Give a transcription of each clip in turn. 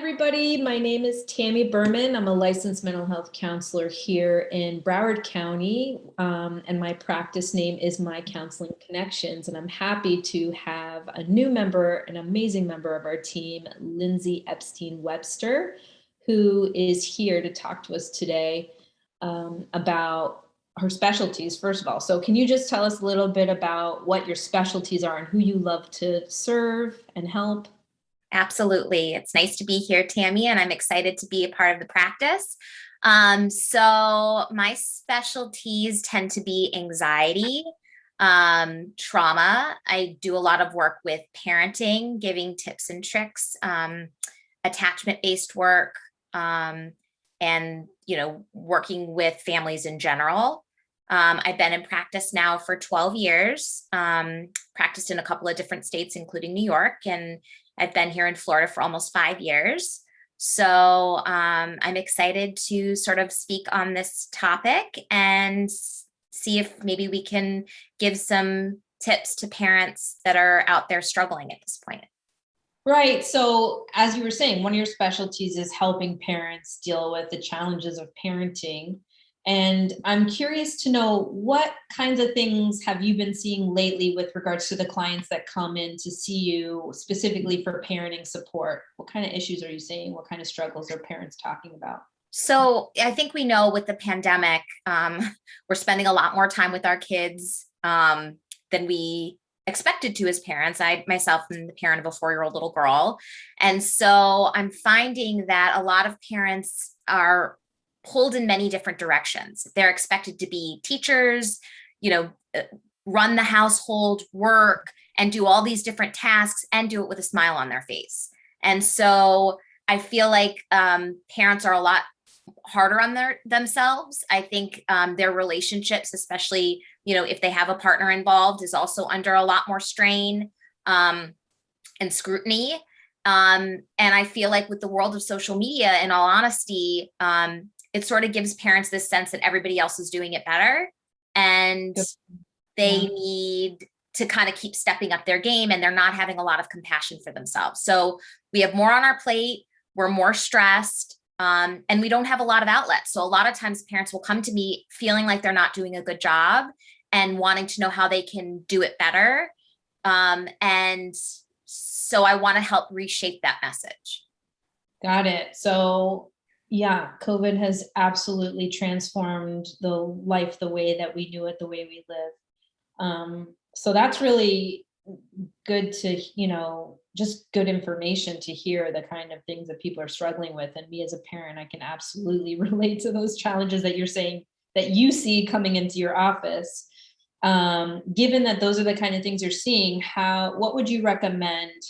everybody. My name is Tammy Berman. I'm a licensed mental health counselor here in Broward County, and my practice name is My Counseling Connections. And I'm happy to have a new member, an amazing member of our team, Lindsey Epstein Webster, who is here to talk to us today about her specialties, first of all. So can you just tell us a little bit about what your specialties are and who you love to serve and help? Absolutely. It's nice to be here, Tammy, and I'm excited to be a part of the practice. So my specialties tend to be anxiety, trauma. I do a lot of work with parenting, giving tips and tricks, attachment-based work, and, working with families in general. I've been in practice now for 12 years, practiced in a couple of different states, including New York, and I've been here in Florida for almost 5 years. So I'm excited to sort of speak on this topic and see if maybe we can give some tips to parents that are out there struggling at this point. Right. So as you were saying, one of your specialties is helping parents deal with the challenges of parenting. And I'm curious to know, what kinds of things have you been seeing lately with regards to the clients that come in to see you specifically for parenting support? What kind of issues are you seeing? What kind of struggles are parents talking about? So I think we know with the pandemic, we're spending a lot more time with our kids than we expected to as parents. I myself am the parent of a 4-year-old little girl. And so I'm finding that a lot of parents are pulled in many different directions. They're expected to be teachers, run the household, work, and do all these different tasks and do it with a smile on their face. And so I feel like parents are a lot harder on themselves. I think their relationships, especially, if they have a partner involved, is also under a lot more strain and scrutiny. And I feel like with the world of social media, in all honesty, it sort of gives parents this sense that everybody else is doing it better and they need to kind of keep stepping up their game, and they're not having a lot of compassion for themselves. So we have more on our plate, we're more stressed, and we don't have a lot of outlets. So a lot of times parents will come to me feeling like they're not doing a good job and wanting to know how they can do it better. And so I want to help reshape that message. Got it. So yeah, COVID has absolutely transformed the life, the way that we knew it, the way we live. So that's really good to, just good information to hear the kind of things that people are struggling with. And me as a parent, I can absolutely relate to those challenges that you're saying that you see coming into your office. Given that those are the kind of things you're seeing, what would you recommend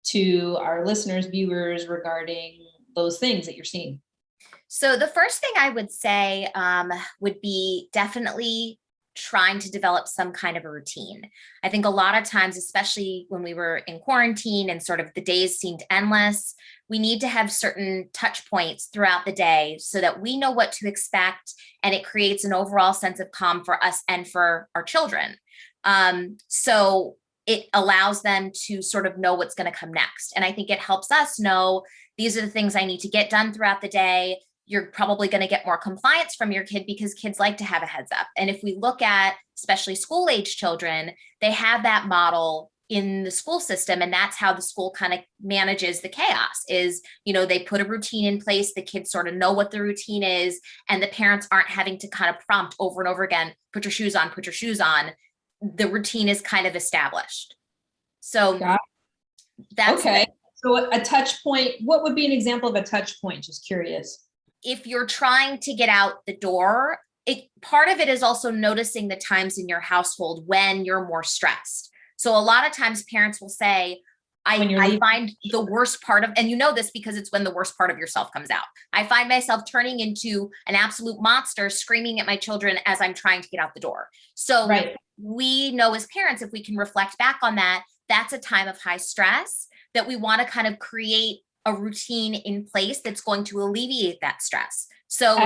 to our listeners, viewers, regarding those things that you're seeing? So the first thing I would say would be definitely trying to develop some kind of a routine. I think a lot of times, especially when we were in quarantine and sort of the days seemed endless, we need to have certain touch points throughout the day so that we know what to expect, and it creates an overall sense of calm for us and for our children. So it allows them to sort of know what's going to come next. And I think it helps us know these are the things I need to get done throughout the day. You're probably going to get more compliance from your kid because kids like to have a heads up. And if we look at especially school age children, they have that model in the school system. And that's how the school kind of manages the chaos is, they put a routine in place. The kids sort of know what the routine is, and the parents aren't having to kind of prompt over and over again, put your shoes on, put your shoes on. The routine is kind of established. So that's okay. So a touch point, what would be an example of a touch point? Just curious. If you're trying to get out the door, part of it is also noticing the times in your household when you're more stressed. So a lot of times parents will say, I find the worst part of, and this because it's when the worst part of yourself comes out. I find myself turning into an absolute monster, screaming at my children as I'm trying to get out the door. So we know as parents, if we can reflect back on that, that's a time of high stress that we want to kind of create a routine in place that's going to alleviate that stress. So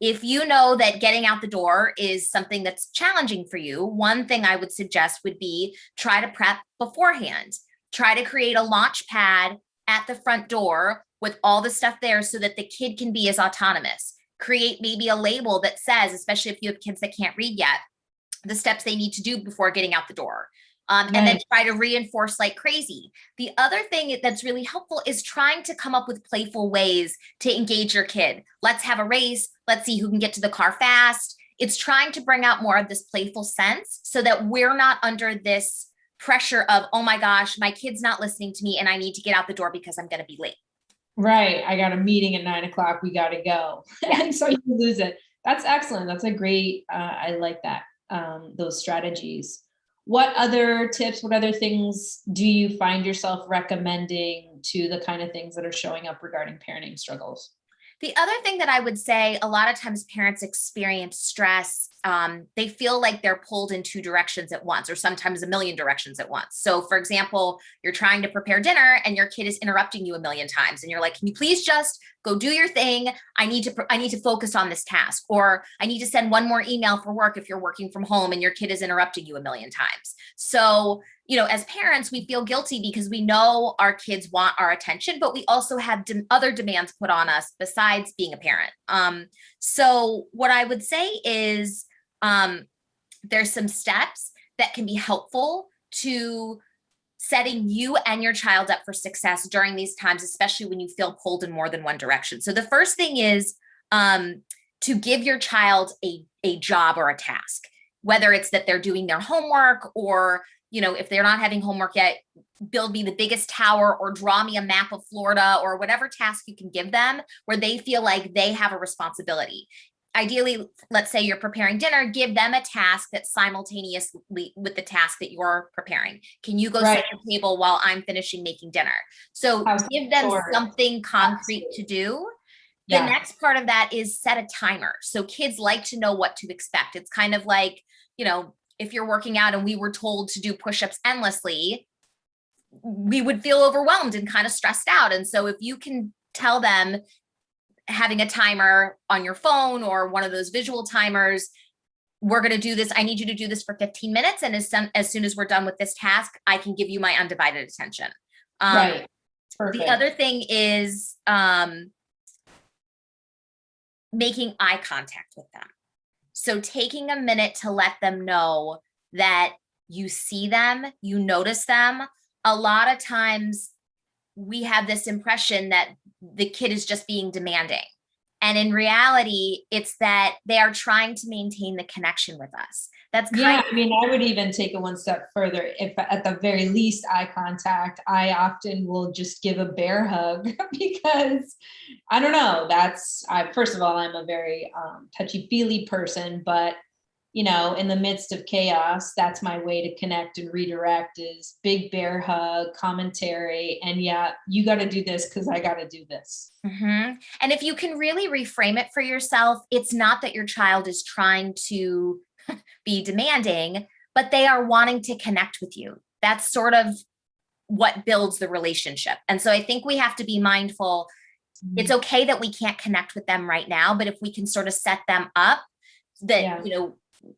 if you know that getting out the door is something that's challenging for you, one thing I would suggest would be try to prep beforehand. Try to create a launch pad at the front door with all the stuff there so that the kid can be as autonomous. Create maybe a label that says, especially if you have kids that can't read yet, the steps they need to do before getting out the door. And then try to reinforce like crazy. The other thing that's really helpful is trying to come up with playful ways to engage your kid. Let's have a race. Let's see who can get to the car fast. It's trying to bring out more of this playful sense so that we're not under this pressure of, oh my gosh, my kid's not listening to me and I need to get out the door because I'm going to be late. Right. I got a meeting at 9 o'clock. We got to go. And so you lose it. That's excellent. That's a great, I like that, those strategies. What other tips, what other things do you find yourself recommending to the kind of things that are showing up regarding parenting struggles? The other thing that I would say, a lot of times parents experience stress. They feel like they're pulled in two directions at once, or sometimes a million directions at once. So for example, you're trying to prepare dinner and your kid is interrupting you a million times. And you're like, can you please just go do your thing? I need to focus on this task, or I need to send one more email for work if you're working from home and your kid is interrupting you a million times. So, as parents, we feel guilty because we know our kids want our attention, but we also have other demands put on us besides being a parent. So what I would say is there's some steps that can be helpful to setting you and your child up for success during these times, especially when you feel pulled in more than one direction. So the first thing is to give your child a job or a task, whether it's that they're doing their homework, or if they're not having homework yet, build me the biggest tower or draw me a map of Florida, or whatever task you can give them where they feel like they have a responsibility. Ideally, let's say you're preparing dinner, give them a task that's simultaneous with the task that you're preparing. Can you go set the table while I'm finishing making dinner? So give them something concrete to do. The next part of that is set a timer. So kids like to know what to expect. It's kind of like, if you're working out and we were told to do push-ups endlessly, we would feel overwhelmed and kind of stressed out. And so if you can tell them, having a timer on your phone or one of those visual timers, we're going to do this. I need you to do this for 15 minutes. And as soon as we're done with this task, I can give you my undivided attention. Right. Perfect. The other thing is making eye contact with them. So taking a minute to let them know that you see them, you notice them. A lot of times we have this impression that the kid is just being demanding. And in reality, it's that they are trying to maintain the connection with us. That's I would even take it one step further. If at the very least eye contact, I often will just give a bear hug because I don't know, first of all, I'm a very touchy-feely person, but in the midst of chaos, that's my way to connect and redirect is big bear hug, commentary, and you got to do this because I got to do this. Mm-hmm. And if you can really reframe it for yourself, it's not that your child is trying to be demanding, but they are wanting to connect with you. That's sort of what builds the relationship. And so I think we have to be mindful. It's okay that we can't connect with them right now, but if we can sort of set them up that,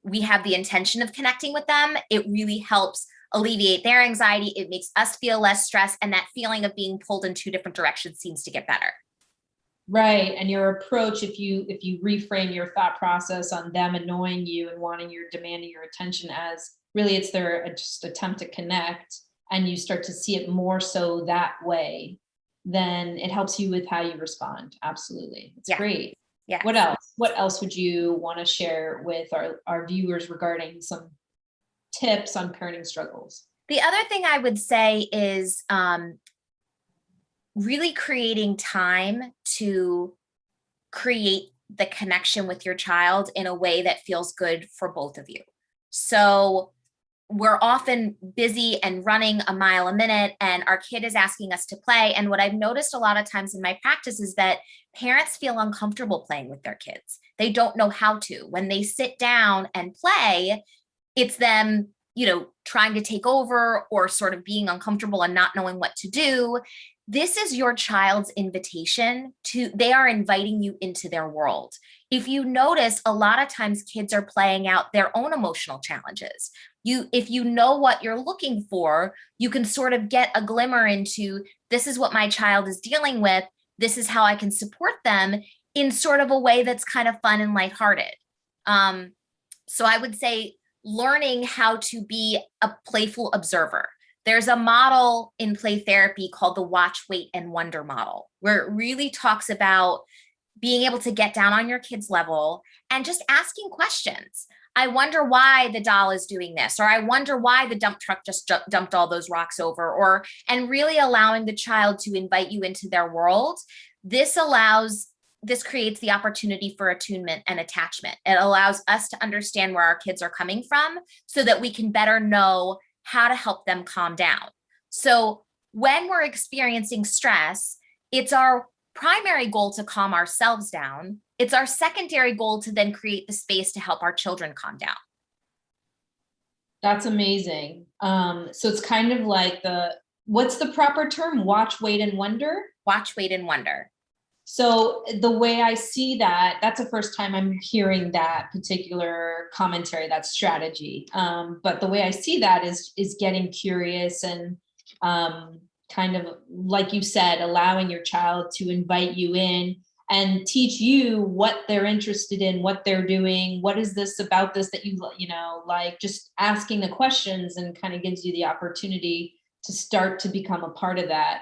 we have the intention of connecting with them, it really helps alleviate their anxiety. It makes us feel less stressed. And that feeling of being pulled in two different directions seems to get better. Right. And your approach, if you reframe your thought process on them annoying you and demanding your attention as really it's their just attempt to connect, and you start to see it more so that way, then it helps you with how you respond. Absolutely. It's great. Yeah. What else would you want to share with our viewers regarding some tips on parenting struggles? The other thing I would say is really creating time to create the connection with your child in a way that feels good for both of you. So we're often busy and running a mile a minute, and our kid is asking us to play. And what I've noticed a lot of times in my practice is that parents feel uncomfortable playing with their kids. They don't know how to. When they sit down and play, it's them, trying to take over or sort of being uncomfortable and not knowing what to do. This is your child's invitation they are inviting you into their world. If you notice, a lot of times kids are playing out their own emotional challenges. If you know what you're looking for, you can sort of get a glimmer into, this is what my child is dealing with. this is how I can support them in sort of a way that's kind of fun and lighthearted. So I would say learning how to be a playful observer. There's a model in play therapy called the watch, wait, and wonder model, where it really talks about being able to get down on your kid's level and just asking questions. I wonder why the doll is doing this, or I wonder why the dump truck just dumped all those rocks over, and really allowing the child to invite you into their world. This creates the opportunity for attunement and attachment. It allows us to understand where our kids are coming from so that we can better know how to help them calm down. So when we're experiencing stress, it's our primary goal to calm ourselves down. It's our secondary goal to then create the space to help our children calm down. That's amazing. So it's kind of like what's the proper term? Watch, wait, and wonder? Watch, wait, and wonder. So the way I see that, that's the first time I'm hearing that particular commentary, that strategy. But the way I see that is getting curious and kind of, like you said, allowing your child to invite you in and teach you what they're interested in, what they're doing, what is this about this that you like, just asking the questions, and kind of gives you the opportunity to start to become a part of that.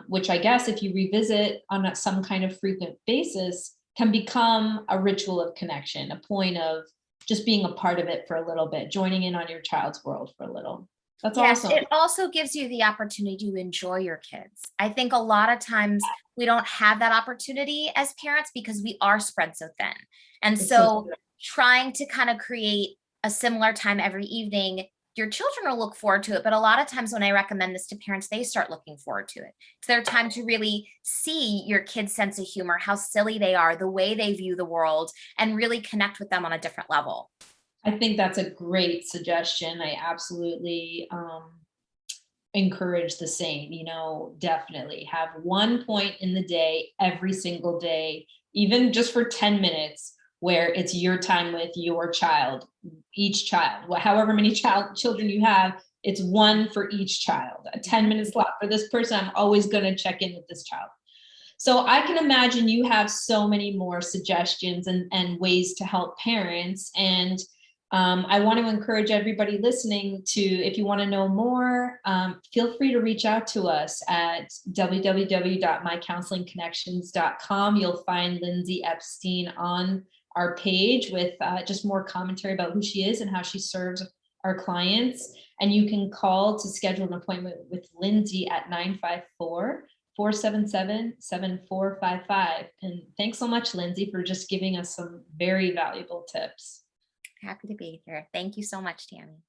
Which I guess if you revisit on some kind of frequent basis can become a ritual of connection, a point of just being a part of it for a little bit, joining in on your child's world for a little. That's awesome. It also gives you the opportunity to enjoy your kids. I think a lot of times we don't have that opportunity as parents because we are spread so thin. And so trying to kind of create a similar time every evening, your children will look forward to it. But a lot of times when I recommend this to parents, they start looking forward to it. It's their time to really see your kids' sense of humor, how silly they are, the way they view the world, and really connect with them on a different level. I think that's a great suggestion. I absolutely encourage the same, definitely have one point in the day, every single day, even just for 10 minutes, where it's your time with your child, each child, however many children you have, it's one for each child, a 10-minute slot for this person. I'm always going to check in with this child. So I can imagine you have so many more suggestions and ways to help parents. And I want to encourage everybody listening to, if you want to know more, feel free to reach out to us at www.mycounselingconnections.com. You'll find Lindsey Epstein on our page with just more commentary about who she is and how she serves our clients. And you can call to schedule an appointment with Lindsey at 954-477-7455. And thanks so much, Lindsey, for just giving us some very valuable tips. Happy to be here. Thank you so much, Tammy.